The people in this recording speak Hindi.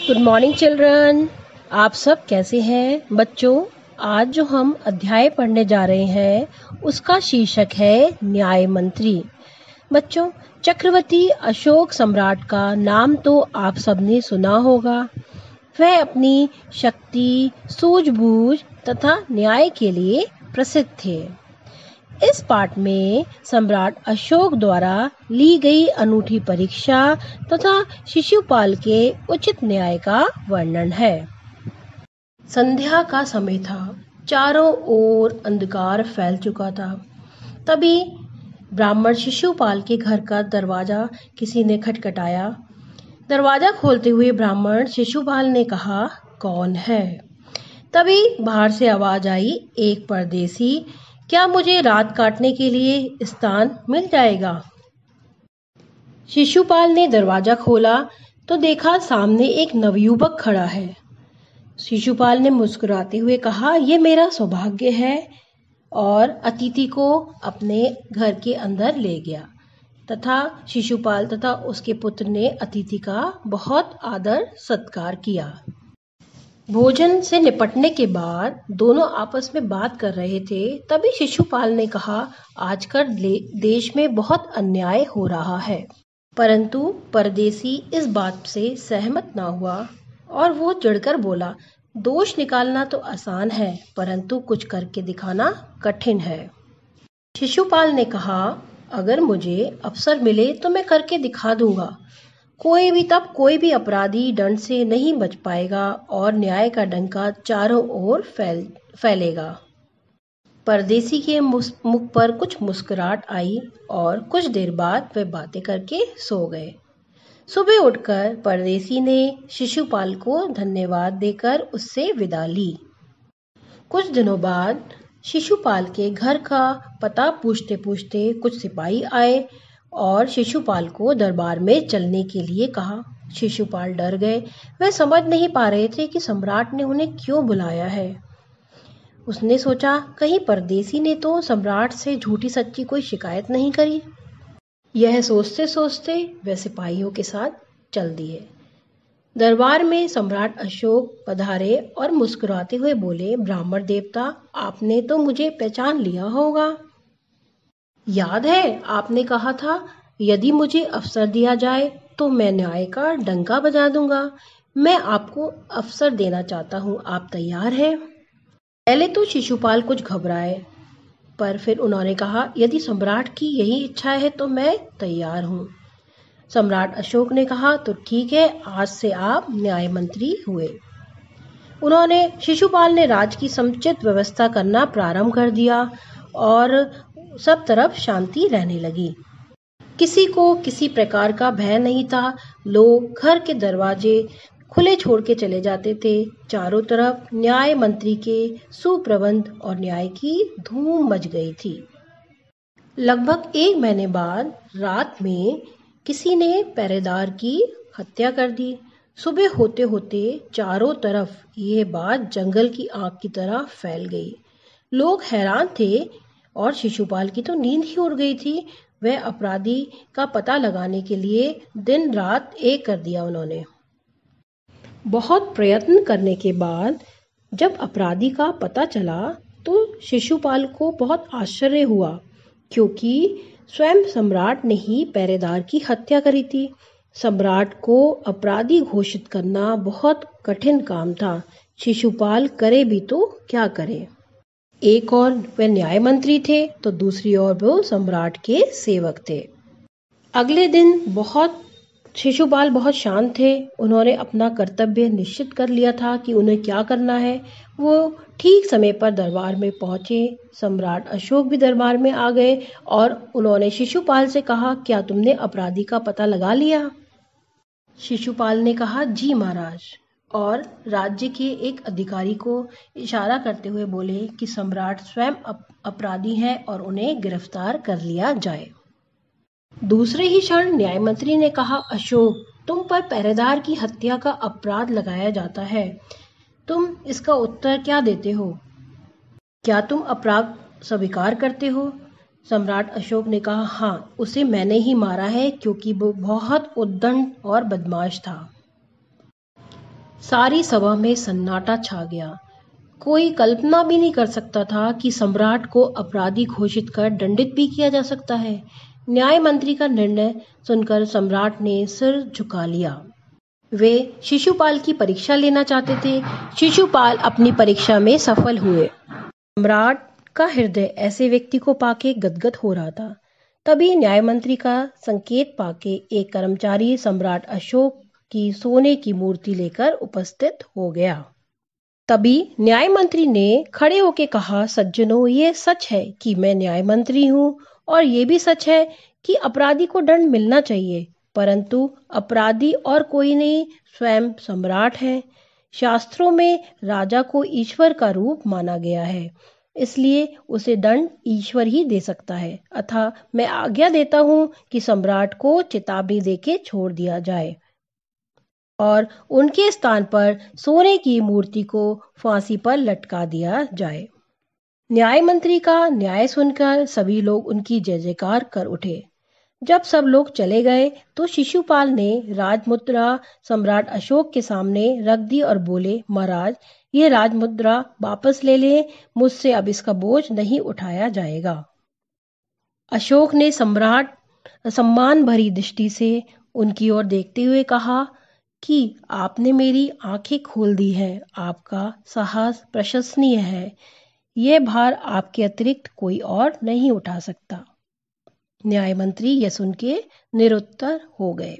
Good morning children. आप सब कैसे हैं बच्चों? आज जो हम अध्याय पढ़ने जा रहे हैं उसका शीर्षक है न्याय मंत्री। बच्चों, चक्रवर्ती अशोक सम्राट का नाम तो आप सबने सुना होगा। वह अपनी शक्ति, सूझबूझ तथा न्याय के लिए प्रसिद्ध थे। इस पाठ में सम्राट अशोक द्वारा ली गई अनूठी परीक्षा तथा शिशुपाल के उचित न्याय का वर्णन है। संध्या का समय था। चारों ओर अंधकार फैल चुका था। तभी ब्राह्मण शिशुपाल के घर का दरवाजा किसी ने खटखटाया। दरवाजा खोलते हुए ब्राह्मण शिशुपाल ने कहा, कौन है? तभी बाहर से आवाज आई, एक परदेसी। क्या मुझे रात काटने के लिए स्थान मिल जाएगा? शिशुपाल ने दरवाजा खोला तो देखा सामने एक नवयुवक खड़ा है। शिशुपाल ने मुस्कुराते हुए कहा, यह मेरा सौभाग्य है, और अतिथि को अपने घर के अंदर ले गया तथा शिशुपाल तथा उसके पुत्र ने अतिथि का बहुत आदर सत्कार किया। भोजन से निपटने के बाद दोनों आपस में बात कर रहे थे। तभी शिशुपाल ने कहा, आजकल देश में बहुत अन्याय हो रहा है। परंतु परदेसी इस बात से सहमत ना हुआ और वो चिढ़कर बोला, दोष निकालना तो आसान है, परंतु कुछ करके दिखाना कठिन है। शिशुपाल ने कहा, अगर मुझे अवसर मिले तो मैं करके दिखा दूंगा। कोई भी अपराधी दंड से नहीं बच पाएगा और न्याय का डंका चारों ओर फैलेगा। परदेसी के मुख पर कुछ मुस्कुराहट आई और कुछ देर बाद वे बातें करके सो गए। सुबह उठकर परदेसी ने शिशुपाल को धन्यवाद देकर उससे विदा ली। कुछ दिनों बाद शिशुपाल के घर का पता पूछते पूछते कुछ सिपाही आए और शिशुपाल को दरबार में चलने के लिए कहा। शिशुपाल डर गए। वह समझ नहीं पा रहे थे कि सम्राट ने उन्हें क्यों बुलाया है। उसने सोचा, कहीं परदेसी ने तो सम्राट से झूठी सच्ची कोई शिकायत नहीं करी। यह सोचते सोचते वे सिपाहियों के साथ चल दिए। दरबार में सम्राट अशोक पधारे और मुस्कुराते हुए बोले, ब्राह्मण देवता, आपने तो मुझे पहचान लिया होगा। याद है आपने कहा था, यदि मुझे अवसर दिया जाए तो मैं न्याय का डंका बजा दूंगा। मैं आपको अवसर देना चाहता हूँ, आप तैयार हैं? पहले तो शिशुपाल कुछ घबराए, पर फिर उन्होंने कहा, यदि सम्राट की यही इच्छा है तो मैं तैयार हूँ। सम्राट अशोक ने कहा, तो ठीक है, आज से आप न्याय मंत्री हुए। उन्होंने शिशुपाल ने राज की समुचित व्यवस्था करना प्रारंभ कर दिया और सब तरफ शांति रहने लगी। किसी को किसी प्रकार का भय नहीं था। लोग घर के दरवाजे खुले छोड़ के चले जाते थे। चारों तरफ न्याय मंत्री के सुप्रबंध और न्याय की धूम मच गई थी। लगभग 1 महीने बाद रात में किसी ने पहरेदार की हत्या कर दी। सुबह होते होते चारों तरफ ये बात जंगल की आग की तरह फैल गई। लोग हैरान थे और शिशुपाल की तो नींद ही उड़ गई थी। वह अपराधी का पता लगाने के लिए दिन रात एक कर दिया उन्होंने। बहुत प्रयत्न करने के बाद जब अपराधी का पता चला तो शिशुपाल को बहुत आश्चर्य हुआ, क्योंकि स्वयं सम्राट ने ही पहरेदार की हत्या करी थी। सम्राट को अपराधी घोषित करना बहुत कठिन काम था। शिशुपाल करे भी तो क्या करे। एक और वे न्याय मंत्री थे तो दूसरी ओर वो सम्राट के सेवक थे। अगले दिन शिशुपाल बहुत शांत थे। उन्होंने अपना कर्तव्य निश्चित कर लिया था कि उन्हें क्या करना है। वो ठीक समय पर दरबार में पहुंचे। सम्राट अशोक भी दरबार में आ गए और उन्होंने शिशुपाल से कहा, क्या तुमने अपराधी का पता लगा लिया? शिशुपाल ने कहा, जी महाराज, और राज्य के एक अधिकारी को इशारा करते हुए बोले कि सम्राट स्वयं अपराधी हैं और उन्हें गिरफ्तार कर लिया जाए। दूसरे ही क्षण न्याय मंत्री ने कहा, अशोक, तुम पर पहरेदार की हत्या का अपराध लगाया जाता है। तुम इसका उत्तर क्या देते हो? क्या तुम अपराध स्वीकार करते हो? सम्राट अशोक ने कहा, हाँ, उसे मैंने ही मारा है, क्योंकि वो बहुत उद्दंड और बदमाश था। सारी सभा में सन्नाटा छा गया। कोई कल्पना भी नहीं कर सकता था कि सम्राट को अपराधी घोषित कर दंडित भी किया जा सकता है। न्याय मंत्री का निर्णय सुनकर सम्राट ने सिर झुका लिया। वे शिशुपाल की परीक्षा लेना चाहते थे। शिशुपाल अपनी परीक्षा में सफल हुए। सम्राट का हृदय ऐसे व्यक्ति को पाके गदगद हो रहा था। तभी न्याय मंत्री का संकेत पाके एक कर्मचारी सम्राट अशोक की सोने की मूर्ति लेकर उपस्थित हो गया। तभी न्याय मंत्री ने खड़े होकर कहा, सज्जनों, ये सच है कि मैं न्याय मंत्री हूँ और ये भी सच है कि अपराधी को दंड मिलना चाहिए, परंतु अपराधी और कोई नहीं, स्वयं सम्राट है। शास्त्रों में राजा को ईश्वर का रूप माना गया है, इसलिए उसे दंड ईश्वर ही दे सकता है। अतः मैं आज्ञा देता हूँ कि सम्राट को चेतावनी देके छोड़ दिया जाए और उनके स्थान पर सोने की मूर्ति को फांसी पर लटका दिया जाए। न्याय मंत्री का न्याय सुनकर सभी लोग उनकी जय जयकार कर उठे। जब सब लोग चले गए तो शिशुपाल ने राजमुद्रा सम्राट अशोक के सामने रख दी और बोले, महाराज, ये राजमुद्रा वापस ले लें, मुझसे अब इसका बोझ नहीं उठाया जाएगा। अशोक ने सम्राट सम्मान भरी दृष्टि से उनकी ओर देखते हुए कहा कि आपने मेरी आंखें खोल दी हैं। आपका साहस प्रशंसनीय है। यह भार आपके अतिरिक्त कोई और नहीं उठा सकता। न्याय मंत्री यह सुन के निरुत्तर हो गए।